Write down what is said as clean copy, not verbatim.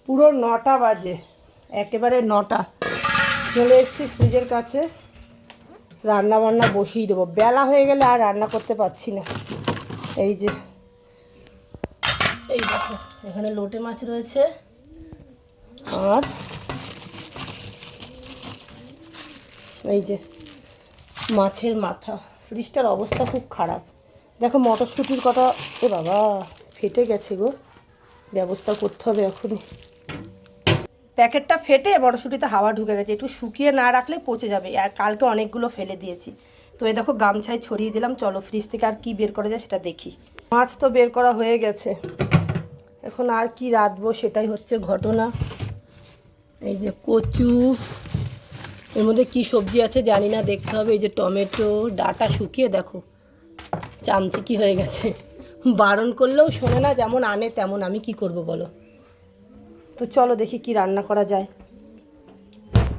পুরো 9টা বাজে, একেবারে 9টা। চলে এসেছি ফ্রিজের কাছে, রান্না বান্না বসিয়ে দেবো। বেলা হয়ে গেলে আর রান্না করতে পারছি না। এই যে এই দেখো, এখানে লোটে মাছ রয়েছে, আর এই যে মাছের মাথা। ফ্রিজটার অবস্থা খুব খারাপ। দেখো মটরশুঁটির কথা, এ বাবা ফেটে গেছে গো, ব্যবস্থা করতে হবে এখনই। প্যাকেটটা ফেটে মটরশুঁটিতে হাওয়া ঢুকে গেছে, একটু শুকিয়ে না রাখলে পচে যাবে। আর কালকে অনেকগুলো ফেলে দিয়েছি, তো এই দেখো গামছায় ছড়িয়ে দিলাম। চলো ফ্রিজ থেকে আর কি বের করা যায় সেটা দেখি। মাছ তো বের করা হয়ে গেছে, এখন আর কি রাঁধবো সেটাই হচ্ছে ঘটনা। এই যে কচু, এর মধ্যে কি সবজি আছে জানি না, দেখতে হবে। এই যে টমেটো, ডাটা শুকিয়ে দেখো চামচিকি হয়ে গেছে। বারণ করলেও শোনে না, যেমন আনে তেমন। আমি কি করব বলো। তো চলো দেখি কি রান্না করা যায়।